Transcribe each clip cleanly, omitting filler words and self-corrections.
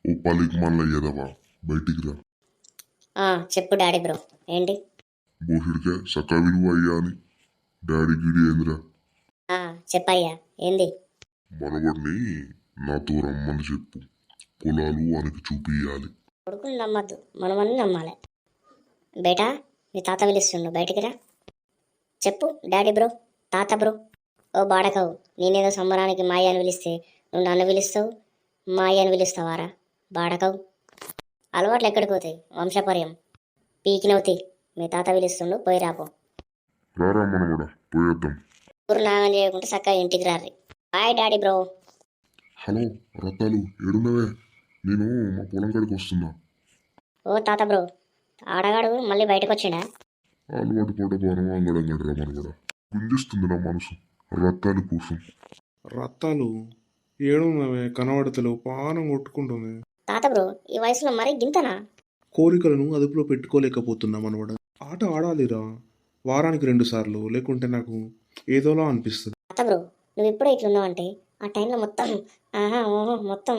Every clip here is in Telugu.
ఓ పలికి మళ్ళీ ఎదవా బయటికి రా. చెప్పు డాడీ బ్రో. ఏంటి? బోషుడికే సక్క విలువ అయ్యా అని డాడీ గిడి ఏందిరా. చెప్పయ్యా, ఏంది? మనవడిని నాతో రమ్మని చెప్పు, పొలాలు వానికి చూపియాలి. కొడుకుని నమ్మద్దు, మనమని నమ్మాలి. బేటా, నీ తాత పిలుస్తుండు, బయటికి రా. చెప్పు డాడీ బ్రో, తాత బ్రో. ఓ బాడకవు, నేనేదో సంబరానికి మాయ అని పిలిస్తే నువ్వు నన్ను పిలుస్తావు, మాయ అని పిలుస్తావారా బాడకవు? అలవాట్లు ఎక్కడికి పోతాయి? వంశపర్యం పీకినవుతి. మీ తాత పిలుస్తుండు, పోయి రాపో. రారా మనవడా, పోయేద్దాం. ఊరు నాగం చేయకుంటే చక్కగా ఇంటికి రారి. Bye daddy bro. Hello Rattalu, ఏడున్నవే? నేను మా పొలం కాడికి వస్తున్నా. ఓ తాత బ్రో, ఆడగాడు మళ్ళీ బయటకు వచ్చిండా? అలవాటు పూట బాణం అంగడంగడరా మనవడా. గుంజిస్తుంది నా మనసు రత్తాలు కోసం. రత్తాలు ఏడున్నవే? కనబడతలేవు, పానం కొట్టుకుంటుంది. తాత బ్రో, ఈ వయసులో మరీ గింతనా? కోరికలను అదుపులో పెట్టుకోలేకపోతున్నా మనవడ. ఆట ఆడాలిరా, వారానికి 2 సార్లు, లేకుంటే నాకు ఏదోలా అనిపిస్తుంది. తాత బ్రో, నువ్వు ఇప్పుడే ఇట్లున్నావు అంటే ఆ టైంలో మొత్తం ఆహా ఓహో మొత్తం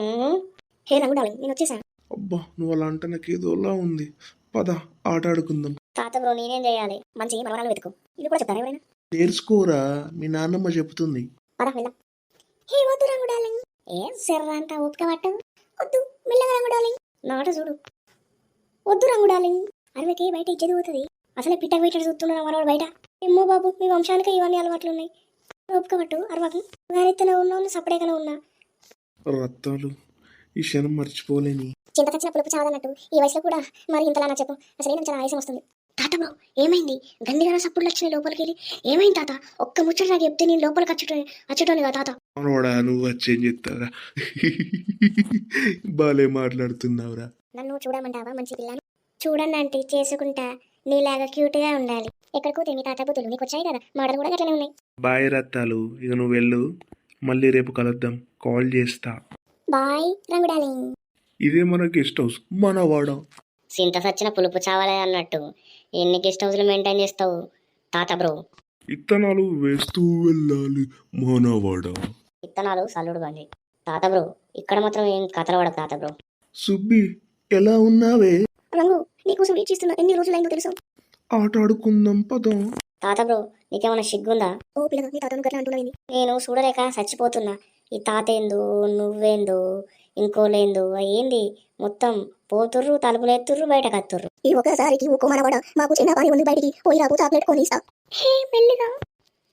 హే రంగుడాలి నేను వచ్చేసా. అబ్బా, నువ్వు అలా అంటే నాకు ఏదోలా ఉంది. పద ఆట ఆడుకుందాం. తాత బ్రో, నేనేం చేయాలి? మంచి మనవరాలు వెతుకు. ఇది కూడా చెప్తారా ఎవరైనా? నేర్చుకోరా, మీ నాన్నమ్మ చెబుతుంది. పద వెళ్దాం. హే వద్దు రంగుడాలి, ఏం సెర్ర అంట ఓపిక పట్టు. వద్దు, మెల్లగా రంగుడాలి, నాట చూడు. వద్దు రంగుడాలి, అరవకి బయట ఇచ్చేది పోతుంది. అసలే పిట్టకు పెట్టాడు చూస్తున్నాడు మనవాడు బయట. ఏమో బాబు, మీ వంశానికి ఇవన్నీ అలవాట్లు ఉన్నాయి. ఓపిక పట్టు, అరవకు. గారెత్తనే ఉన్నావు, సపడేకనే ఉన్నా. రత్తాలు, ఈ క్షణం మర్చిపోలేని. చింత కచ్చిన పులుపు చావదన్నట్టు ఈ వయసులో కూడా మరి ఇంతలా నా చెప్పు. అసలు ఏం చాలా ఆయాసం వస్తుంది. తాత బ్రో, ఏమైంది? గండిగా సప్పుడులు వచ్చినాయి లోపలికి వెళ్ళి. ఏమైంది తాత? ఒక్క ముచ్చట నాకు చెప్తే నేను లోపలికి వచ్చేటోనిగా తాత. మనవాడా, నువ్వు వచ్చేం చెప్తావురా? బాలే మాట్లాడుతున్నావురా. నన్ను చూడమంటావా మంచి పిల్లను? చూడండి అంటే చేసుకుంటా, నీలాగా క్యూట్గా ఉండాలి. ఎక్కడికో మీ తాత బుద్ధులు నీకు వచ్చాయి కదా, మాటలు కూడా అట్లనే ఉన్నాయి. బాయ్ రత్తాలు, ఇక నువ్వు వెళ్ళు, మళ్ళీ రేపు కలుద్దాం, కాల్ చేస్తా. బాయ్ రంగుడాలి. ఇదే మన గెస్ట్ హౌస్, మనవాడ. సింత సచ్చిన పులుపు చావాలే అన్నట్టు ఎన్ని గెస్ట్ హౌస్లు మెయింటైన్ చేస్తావు తాత బ్రో? ఇత్తనాలు వేస్తూ వెళ్ళాలి మనవాడ. విత్తనాలు సల్లుడు బండి. తాత బ్రో, ఇక్కడ మాత్రం ఏం కథలు పడకు తాత బ్రో. సుబ్బి, ఎలా ఉన్నావే? రంగు, నీకోసం వెయిట్ చేస్తున్నా, ఎన్ని రోజులైందో తెలుసు. ఆట ఆడుకుందాం పదం. తాత బ్రో, నీకేమైనా సిగ్గుందా? ఓ పిల్లగా నీ తాతను గట్లా అంటున్నావు. నేను చూడలేక చచ్చిపోతున్నా. ఈ తాత ఏందో, నువ్వేందో, ఇంకోలేందో, ఏంది మొత్తం పోతుర్రు, తలుపులు ఎత్తుర్రు, బయట కత్తుర్రు. ఈ ఒకసారికి ఒక్కో మనవడ, మాకు చిన్న పని ఉంది, బయటికి పోయి రాకు, చాక్లెట్ కొనిస్తా. హే మెల్లిగా,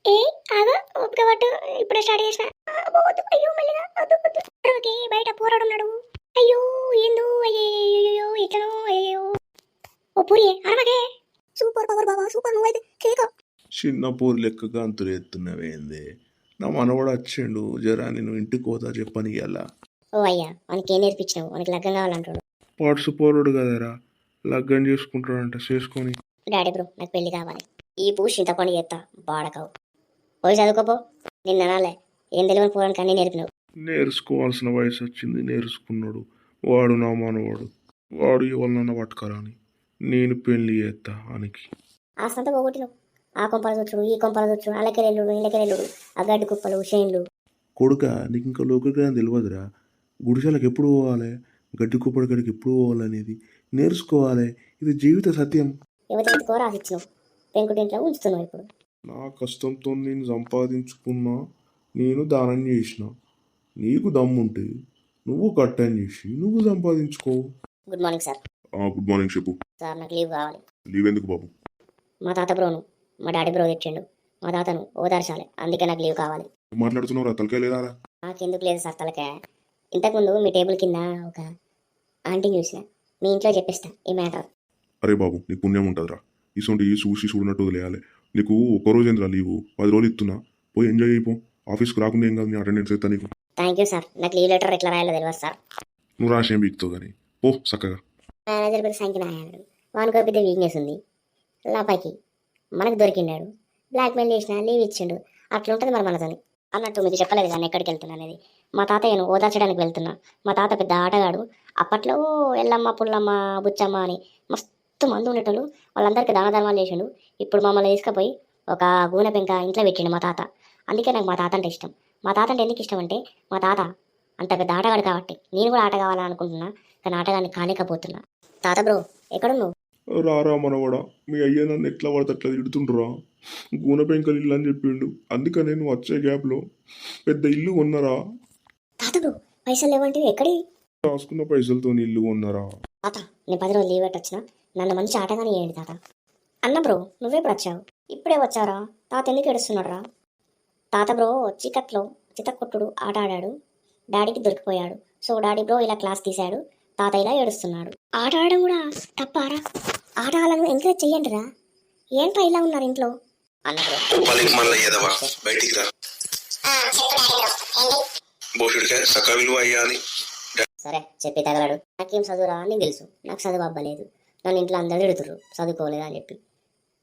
ఏ ఆగా, ఓపిక పట్టు, ఇప్పుడే స్టార్ట్ చేసిన. అయ్యో మెల్లిగా, బయట పోరాడున్నాడు. అయ్యో ఏందో, అయ్యో ఇట్లనో, అయ్యో. ఓ పూరి అరవగే. సూపర్ పవర్ బాబా, సూపర్. నువ్వైతే కేక. చిన్న పూరి లెక్క గంతులు ఎత్తున్నవేందే? నా మనవాడు వచ్చిండు, జరా నేను ఇంటికి పోతా చెప్పని అలా. ఓ అయ్యా, మనకి ఏం నేర్పించినావు? మనకి లగ్గం కావాలంటాడు. పాడ్సు పోరుడు కదరా, లగ్గం చేసుకుంటాడంట, చేసుకొని. డాడీ బ్రో, నాకు పెళ్లి కావాలి. ఈ పూసి ఇంత పని చేస్తా బాడకావు. పోయి చదువుకోపో. నిన్న అనాలే, ఏం తెలియని పోరానికి అన్నీ నేర్పినావు. నేర్చుకోవాల్సిన వయసు వచ్చింది, నేర్చుకున్నాడు. వాడు నా మనవాడు, వాడు ఎవరినన్నా పట్టుకరాని, నేను పెళ్లి చేస్తా అనికి. ఆ సంత పోగొట్టినావు. ఆ కొంపల చూచుడు, ఈ కొంపల చూచుడు, అలకెళ్ళుడు, ఇళ్ళకెళ్ళుడు, ఆ గడ్డి కుప్పలు, షేన్లు. కొడుక, నీకు ఇంకా లోకజ్ఞానం తెలియదురా. గుడిసెలకు ఎప్పుడు పోవాలి, గడ్డి కుప్పడి గడికి ఎప్పుడు పోవాలనేది నేర్చుకోవాలి. ఇది జీవిత సత్యం. యువతకు రాసిచ్చినావు, పెంకుటింట్లో ఉంచుతున్నావు. ఇప్పుడు నా కష్టంతో నేను సంపాదించుకున్నా, నేను దానం చేసిన. నీకు దమ్ముంటే నువ్వు కట్టం చేసి నువ్వు సంపాదించుకో. Good morning sir. Good morning చెప్పు. సార్, నాకు లీవ్ కావాలి. లీవ్ ఎందుకు బాబు? మా తాత బ్రోను, మా డాడీ బ్రో తెచ్చిండు. మా తాతను ఓదార్చాలి, అందుకే నాకు లీవ్ కావాలి. మాట్లాడుతున్నావు రా, తలకాయ లేదా? నాకెందుకు లేదు సార్ తలకాయ. ఇంతకుముందు మీ టేబుల్ కింద ఒక ఆంటీని చూసిన, మీ ఇంట్లో చెప్పేస్తా ఈ మ్యాటర్. అరే బాబు, నీకు పుణ్యం ఉంటుందిరా, ఇసొంటి చూసి చూడనట్టు వదిలేయాలి. నీకు ఒక్కరోజు ఏంద్రా లీవు, 10 రోజులు ఇస్తున్నా, పోయి ఎంజాయ్ అయిపో. ఆఫీస్కి రాకుండా ఏం కాదు, నీ అటెండెన్స్ అయితే నీకు. Thank you sir. నాకు లీవ్ లెటర్ ఎట్లా రాయాలో తెలియదు సార్. నువ్వు రాసేం బీక్తావు కానీ పో చక్కగా. మేనేజర్ పేరు సంఖ్య నాయాడు, వానికి పెద్ద వీక్నెస్ ఉంది. లాపాకి మనకు దొరికిండాడు, బ్లాక్మెయిల్ చేసిన, లీవ్ ఇచ్చిండు. అట్లా ఉంటుంది మరి మనతోని. అన్నట్టు మీకు చెప్పలేదు కానీ ఎక్కడికి వెళ్తున్నా అనేది. మా తాతయ్యను ఓదార్చడానికి వెళ్తున్నా. మా తాత పెద్ద ఆటగాడు. అప్పట్లో ఎల్లమ్మ, పుల్లమ్మ, బుచ్చమ్మ అని మస్తు మంది ఉండేటోళ్ళు. వాళ్ళందరికీ దాన ధర్మాలు చేసిండు. ఇప్పుడు మమ్మల్ని తీసుకుపోయి ఒక గూనె పెంక ఇంట్లో పెట్టిండు మా తాత. అందుకే నాకు మా తాత అంటే ఇష్టం. మా తాత అంటే ఎందుకు ఇష్టం అంటే, మా తాత అంత పెద్ద ఆటగాడు కాబట్టి నేను కూడా ఆట కావాలని అనుకుంటున్నా, కానీ ఆటగాన్ని కాలేకపోతున్నా. తాత బ్రో ఎక్కడున్నావు? రారా మనవడా, మీ అయ్య నన్ను ఎట్లా పడితే అట్లా తిడుతుండ్రా. గూనె పెంకలు ఇల్లు అని చెప్పిండు, అందుకనే నువ్వు వచ్చే గ్యాప్లో పెద్ద ఇల్లు కొన్నరా. తాత బ్రో పైసలు లేవంటే ఎక్కడి? రాసుకున్న పైసలతో ఇల్లు కొన్నరా. తాత నేను 10 రోజులు లీవ్ పెట్టొచ్చిన, నన్ను మంచి ఆటగానే వేయండి తాత. అన్న బ్రో నువ్వెప్పుడు వచ్చావు? ఇప్పుడే వచ్చారా? తాత ఎందుకు ఏడుస్తున్నాడు రా? తాత బ్రో చీకట్లో చితక్కొట్టుడు ఆట ఆడాడు, డాడీకి దొరికిపోయాడు. సో డాడీ బ్రో ఇలా క్లాస్ తీశాడు, తాత ఇలా ఏడుస్తున్నాడు. ఆట ఆడడం కూడా తప్పారా? ఆట ఆడాలను ఎంకరేజ్ చెయ్యండి రా. ఏంట్రా ఇలా ఉన్నారు ఇంట్లో? అన్న బ్రో మళ్ళీ ఏదవా బయటికి రా. భోషుడికే సక విలువ అయ్యా అని. సరే చెప్పి తగలడు. నాకేం చదువురా అని తెలుసు, నాకు చదువు అవ్వలేదు. నన్ను ఇంట్లో అందరూ తిడుతురు చదువుకోలేదా అని చెప్పి.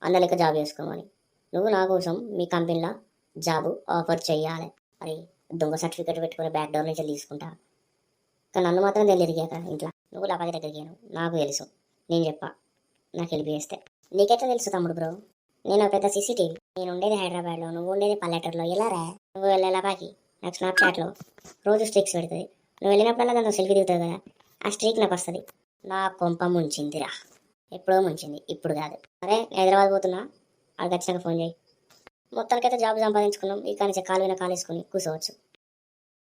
అన్న లెక్క జాబ్ చేసుకోమని. నువ్వు నా కోసం మీ కంపెనీలో జాబు ఆఫర్ చెయ్యాలి. మరి దొంగ సర్టిఫికేట్ పెట్టుకుని బ్యాక్ డోర్ నుంచి తీసుకుంటా. కానీ నన్ను మాత్రం తెలియగాక ఇంట్లో నువ్వు లపాకి దగ్గరికి నాకు తెలుసు. నేను చెప్పా నాకు హెల్ప్ చేస్తే. నీకెట్లా తెలుసు తమ్ముడు బ్రో? నేను పెద్ద సీసీటీవీ. నేను ఉండేది హైదరాబాద్లో, నువ్వు ఉండేది పల్లెటూరులో. ఎలా రా నువ్వు వెళ్ళే లపాకి? నాకు స్నాప్చాట్లో రోజు స్ట్రీక్స్ పెడుతుంది. నువ్వు వెళ్ళినప్పుడల్లా దాంట్లో సెల్ఫీ దిగుతుంది కదా, ఆ స్ట్రీక్ నాకు వస్తుంది. నా కొంప ముంచిందిరా. ఎప్పుడో ముంచింది, ఇప్పుడు కాదు. అరే హైదరాబాద్ పోతున్నా, అక్కడికి వచ్చినాక ఫోన్ చేయి. మొత్తానికైతే జాబ్ సంపాదించుకున్నాం. ఈ కానీ కాలు కాలు వేసుకొని కూర్చోవచ్చు.